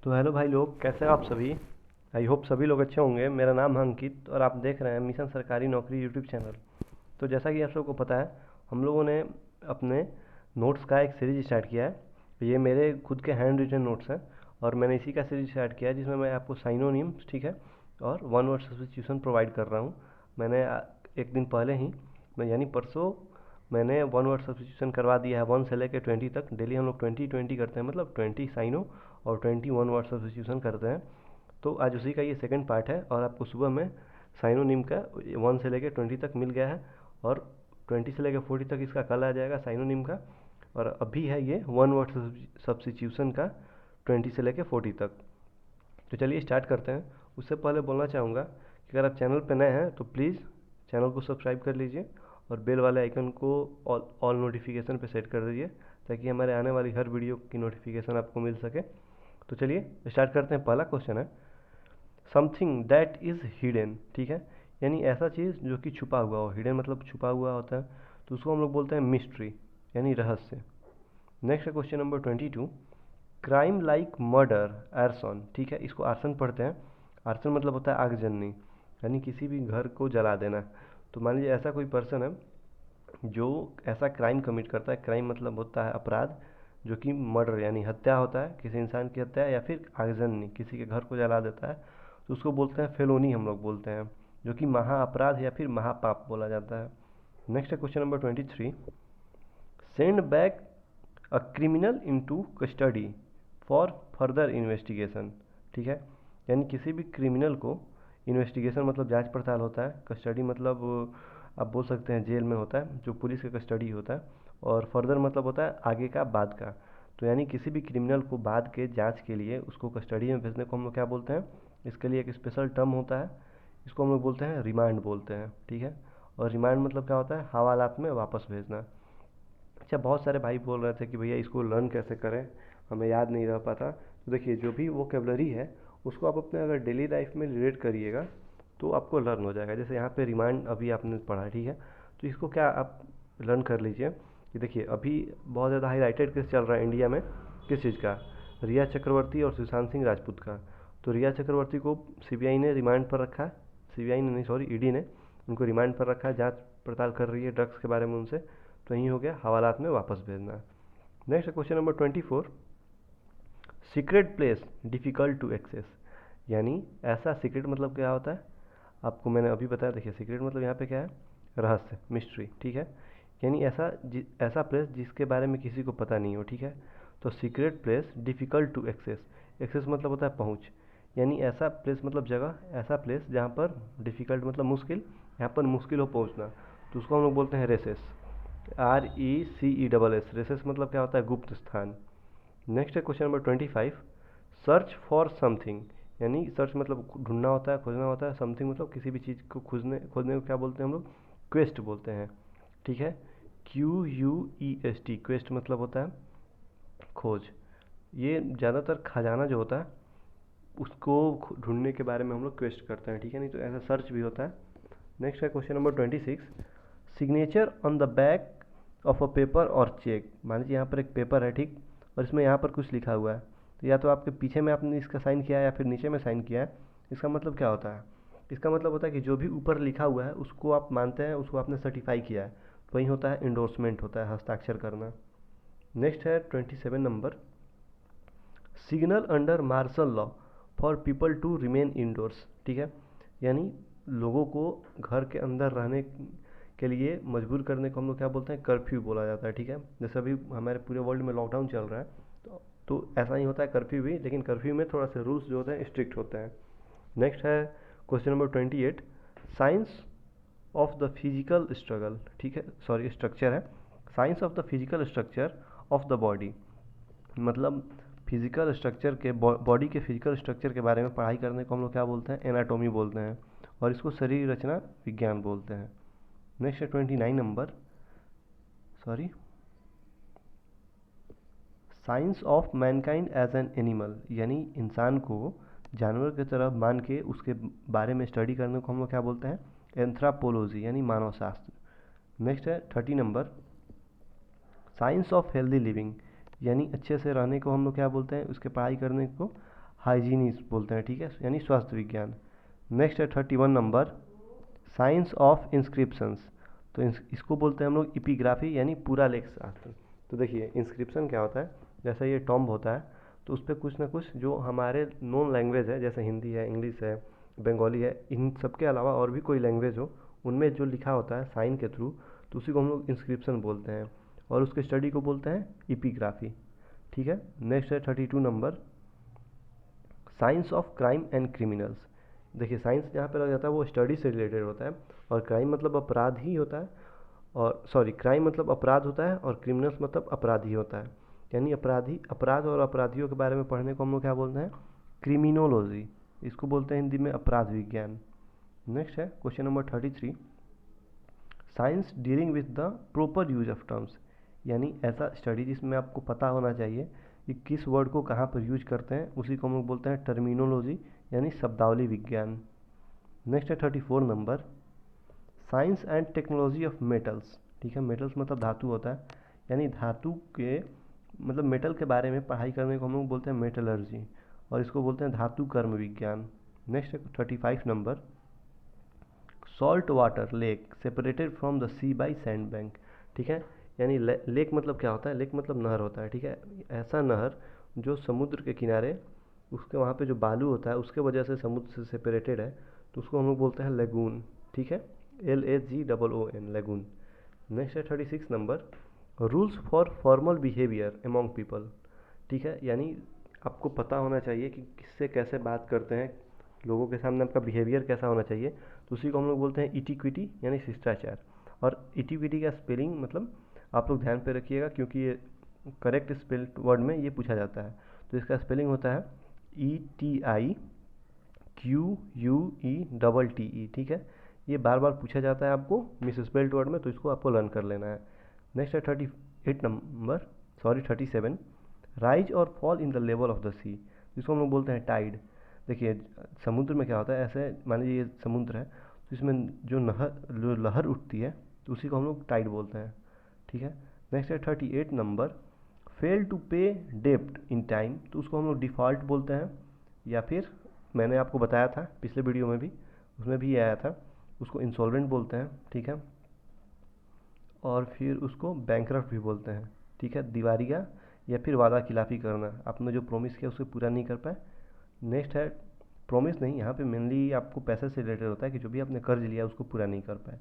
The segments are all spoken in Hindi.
तो हेलो भाई लोग, कैसे हैं आप सभी। आई होप सभी लोग अच्छे होंगे। मेरा नाम है अंकित और आप देख रहे हैं मिशन सरकारी नौकरी यूट्यूब चैनल। तो जैसा कि आप सबको पता है, हम लोगों ने अपने नोट्स का एक सीरीज स्टार्ट किया है। ये मेरे खुद के हैंड रिटन नोट्स हैं और मैंने इसी का सीरीज स्टार्ट किया है जिसमें मैं आपको साइनोनिम्स, ठीक है, और वन वर्ड सब्स्टिट्यूशन प्रोवाइड कर रहा हूँ। मैंने एक दिन पहले ही, मैं यानी परसों, मैंने वन वर्ड सब्स्टिट्यूशन करवा दिया है 1 से लेकर 20 तक। डेली हम लोग 20-20 करते हैं, मतलब 20 साइनो और 21 वर्ड सब्स्टिट्यूशन करते हैं। तो आज उसी का ये सेकंड पार्ट है और आपको सुबह में साइनोनिम का 1 से लेकर 20 तक मिल गया है और 20 से लेकर 40 तक इसका कल आ जाएगा साइनोनिम का। और अभी है ये वन वर्ड सब्स्टिट्यूशन का 20 से लेकर 40 तक। तो चलिए स्टार्ट करते हैं। उससे पहले बोलना चाहूँगा कि अगर आप चैनल पर नए हैं तो प्लीज़ चैनल को सब्सक्राइब कर लीजिए और बेल वाले आइकन को ऑल नोटिफिकेशन पे सेट कर दीजिए ताकि हमारे आने वाली हर वीडियो की नोटिफिकेशन आपको मिल सके। तो चलिए स्टार्ट करते हैं। पहला क्वेश्चन है समथिंग दैट इज़ हिडन, ठीक है, यानी ऐसा चीज़ जो कि छुपा हुआ हो। हिडन मतलब छुपा हुआ होता है, तो उसको हम लोग बोलते हैं मिस्ट्री, यानी रहस्य। नेक्स्ट है question number 22, crime like murder arson, ठीक है, इसको आर्सन पढ़ते हैं। आर्सन मतलब होता है आगजनी, यानी किसी भी घर को जला देना। तो मान लीजिए ऐसा कोई पर्सन है जो ऐसा क्राइम कमिट करता है। क्राइम मतलब होता है अपराध, जो कि मर्डर यानी हत्या होता है, किसी इंसान की हत्या, या फिर आगजनी किसी के घर को जला देता है, तो उसको बोलते हैं फेलोनी, हम लोग बोलते हैं, जो कि महाअपराध या फिर महापाप बोला जाता है। नेक्स्ट है question number 23, send back a criminal into custody for further investigation, ठीक है, यानी किसी भी क्रिमिनल को, इन्वेस्टिगेशन मतलब जांच पड़ताल होता है, कस्टडी मतलब आप बोल सकते हैं जेल में होता है, जो पुलिस का कस्टडी होता है, और फर्दर मतलब होता है आगे का, बाद का। तो यानी किसी भी क्रिमिनल को बाद के जांच के लिए उसको कस्टडी में भेजने को हम लोग क्या बोलते हैं, इसके लिए एक स्पेशल टर्म होता है, इसको हम लोग बोलते हैं रिमांड बोलते हैं, ठीक है। और रिमांड मतलब क्या होता है, हवालात में वापस भेजना। अच्छा, बहुत सारे भाई बोल रहे थे कि भैया इसको लर्न कैसे करें, हमें याद नहीं रह पाता। तो देखिए, जो भी वोकेबलरी है उसको आप अपने अगर डेली लाइफ में रिलेट करिएगा तो आपको लर्न हो जाएगा। जैसे यहाँ पे रिमांड अभी आपने पढ़ा, ठीक है, तो इसको क्या आप लर्न कर लीजिए कि देखिए अभी बहुत ज़्यादा हाईलाइटेड केस चल रहा है इंडिया में, किस चीज़ का, रिया चक्रवर्ती और सुशांत सिंह राजपूत का। तो रिया चक्रवर्ती को सीबीआई ने रिमांड पर रखा है, सीबीआई ने नहीं, सॉरी, ईडी ने उनको रिमांड पर रखा है, जांच पड़ताल कर रही है ड्रग्स के बारे में उनसे। तो यही हो गया, हवालात में वापस भेजना। Next question number 24, secret place difficult to access, यानी ऐसा सीक्रेट मतलब क्या होता है, आपको मैंने अभी बताया। देखिए सीक्रेट मतलब यहाँ पे क्या है, रहस्य, मिस्ट्री, ठीक है, यानी ऐसा प्लेस जिसके बारे में किसी को पता नहीं हो, ठीक है। तो secret place difficult to access, access मतलब होता है पहुँच, यानी ऐसा प्लेस मतलब जगह, ऐसा प्लेस जहाँ पर डिफ़िकल्ट मतलब मुश्किल, यहाँ पर मुश्किल हो पहुँचना, तो उसको हम लोग बोलते हैं रेसेस, RECESS। रेसेस मतलब क्या होता है, गुप्त स्थान। नेक्स्ट है question number 25, search for something, यानी सर्च मतलब ढूंढना होता है, खोजना होता है, समथिंग मतलब किसी भी चीज़ को खोजने खोजने को क्या बोलते हैं हम लोग, क्वेस्ट बोलते हैं, ठीक है। QUEST, क्वेस्ट मतलब होता है खोज। ये ज़्यादातर खजाना जो होता है उसको ढूंढने के बारे में हम लोग क्वेस्ट करते हैं, ठीक है, नहीं तो ऐसा सर्च भी होता है। नेक्स्ट है question number 26, signature on the back of a paper और चेक, मान लीजिए यहाँ पर एक पेपर है, ठीक, और इसमें यहाँ पर कुछ लिखा हुआ है, तो या तो आपके पीछे में आपने इसका साइन किया है या फिर नीचे में साइन किया है। इसका मतलब क्या होता है, इसका मतलब होता है कि जो भी ऊपर लिखा हुआ है उसको आप मानते हैं, उसको आपने सर्टिफाई किया है, तो वही होता है इंडोर्समेंट, होता है हस्ताक्षर करना। नेक्स्ट है 27 नंबर, signal under martial law for people to remain indoors, ठीक है, यानी लोगों को घर के अंदर रहने के लिए मजबूर करने को हम लोग क्या बोलते हैं, कर्फ्यू बोला जाता है, ठीक है। जैसे अभी हमारे पूरे वर्ल्ड में लॉकडाउन चल रहा है, तो ऐसा ही होता है कर्फ्यू भी, लेकिन कर्फ्यू में थोड़ा सा रूल्स जो होते हैं स्ट्रिक्ट होते हैं। नेक्स्ट है question number 28, science of the physical struggle, ठीक है, सॉरी स्ट्रक्चर है, science of the physical structure of the body, मतलब फिजिकल स्ट्रक्चर के, बॉडी के फिजिकल स्ट्रक्चर के बारे में पढ़ाई करने को हम लोग क्या बोलते हैं, एनाटॉमी बोलते हैं, और इसको शरीर रचना विज्ञान बोलते हैं। नेक्स्ट है 29 नंबर, sorry, science of mankind as an animal, यानी इंसान को जानवर की तरह मान के उसके बारे में स्टडी करने को हम लोग क्या बोलते हैं, एंथ्रापोलॉजी, यानी मानव शास्त्र। नेक्स्ट है 30 number, science of healthy living, यानी अच्छे से रहने को हम लोग क्या बोलते हैं, उसके पढ़ाई करने को हाइजीनिस्ट बोलते हैं, ठीक है, यानी स्वास्थ्य विज्ञान। नेक्स्ट है 31 नंबर, साइंस ऑफ इंस्क्रिप्शंस। तो इसको बोलते हैं हम लोग इपिग्राफी, यानी पूरा लेख शास्त्र। तो देखिए इंस्क्रिप्शन क्या होता है, जैसा ये टॉम्ब होता है तो उस पर कुछ ना कुछ जो हमारे नॉन लैंग्वेज है, जैसे हिंदी है, इंग्लिश है, बंगाली है, इन सब के अलावा और भी कोई लैंग्वेज हो, उनमें जो लिखा होता है साइन के थ्रू, तो उसी को हम लोग इंस्क्रिप्शन बोलते हैं, और उसके स्टडी को बोलते हैं इपिग्राफी, ठीक है। नेक्स्ट है 32 number, science of crime and criminals. देखिए साइंस जहाँ पे लग जाता है वो स्टडी से रिलेटेड होता है, और क्राइम मतलब अपराध ही होता है, और सॉरी क्राइम मतलब अपराध होता है, और क्रिमिनल्स मतलब अपराधी होता है, यानी अपराधी, अपराध और अपराधियों के बारे में पढ़ने को हम लोग क्या बोलते हैं, क्रिमिनोलॉजी। इसको बोलते हैं हिंदी में अपराध विज्ञान। नेक्स्ट है question number 33, science dealing with the proper use of terms, यानी ऐसा स्टडी जिसमें आपको पता होना चाहिए कि किस वर्ड को कहाँ पर यूज करते हैं, उसी को हम लोग बोलते हैं टर्मिनोलॉजी, यानी शब्दावली विज्ञान। नेक्स्ट है 34 number, science and technology of metals, ठीक है, मेटल्स मतलब धातु होता है, यानी धातु के मतलब मेटल के बारे में पढ़ाई करने को हम लोग बोलते हैं मेटलर्जी, और इसको बोलते हैं धातु कर्म विज्ञान। नेक्स्ट है 35 नंबर, salt water lake separated from the sea by sand bank, ठीक है, यानी लेक मतलब क्या होता है, लेक मतलब नहर होता है, ठीक है, ऐसा नहर जो समुद्र के किनारे, उसके वहाँ पे जो बालू होता है उसके वजह से समुद्र से सेपरेटेड है, तो उसको हम लोग बोलते हैं लेगून, ठीक है, LAGOON, लेगून। नेक्स्ट है 36 number, rules for formal behaviour among people, ठीक है, यानी आपको पता होना चाहिए कि किससे कैसे बात करते हैं, लोगों के सामने आपका बिहेवियर कैसा होना चाहिए, तो उसी को हम लोग बोलते हैं इटिक्विटी, यानी शिष्टाचार। और इटिक्विटी का स्पेलिंग मतलब आप लोग ध्यान पे रखिएगा, क्योंकि ये करेक्ट स्पेल्ड वर्ड में ये पूछा जाता है। तो इसका स्पेलिंग होता है ETIQUETTE, ठीक है, ये बार बार पूछा जाता है आपको मिस स्पेल्ड वर्ड में, तो इसको आपको लर्न कर लेना है। नेक्स्ट है 38 नंबर, सॉरी 37, राइज और fall in the level of the sea, जिसको हम लोग बोलते हैं टाइड। देखिए समुद्र में क्या होता है, ऐसे मान लीजिए ये समुद्र है, तो इसमें जो लहर उठती है तो उसी को हम लोग टाइड बोलते हैं, ठीक है। नेक्स्ट है 38 नंबर, फेल टू पे डेप्ट इन टाइम, तो उसको हम लोग डिफ़ॉल्ट बोलते हैं, या फिर मैंने आपको बताया था पिछले वीडियो में भी, उसमें भी आया था, उसको इंसॉल्वेंट बोलते हैं, ठीक है, और फिर उसको बैंकरप्ट भी बोलते हैं, ठीक है, दिवालिया या फिर वादा खिलाफी करना, आपने जो प्रॉमिस किया उसे पूरा नहीं कर पाए। नेक्स्ट है प्रॉमिस नहीं, यहाँ पे मेनली आपको पैसे से रिलेटेड होता है कि जो भी आपने कर्ज लिया उसको पूरा नहीं कर पाए।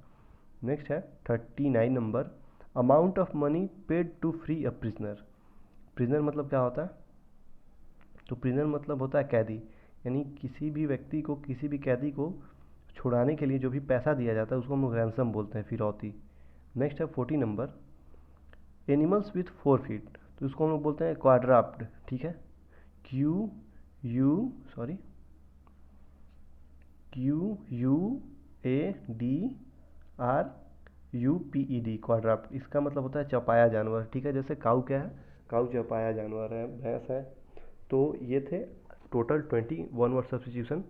नेक्स्ट है 39 नंबर, amount of money paid to free a prisoner. Prisoner मतलब क्या होता है, तो प्रिजनर मतलब होता है कैदी, यानी किसी भी व्यक्ति को, किसी भी कैदी को छुड़ाने के लिए जो भी पैसा दिया जाता है उसको हम लोग रैंसम बोलते हैं, फिरौती। नेक्स्ट है 40 नंबर, एनिमल्स विथ 4 फीट, तो उसको हम लोग बोलते हैं क्वाड्राप्ट, ठीक है, QUADRUPED, क्वाड्राप्ट, इसका मतलब होता है चौपाया जानवर, ठीक है, जैसे काऊ क्या है, काऊ चौपाया जानवर है, भैंस है। तो ये थे total 21 word substitution.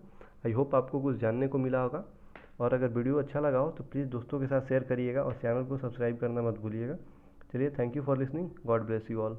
I hope आपको कुछ जानने को मिला होगा, और अगर वीडियो अच्छा लगा हो तो प्लीज़ दोस्तों के साथ शेयर करिएगा, और चैनल को सब्सक्राइब करना मत भूलिएगा। चलिए, thank you for listening, God bless you all.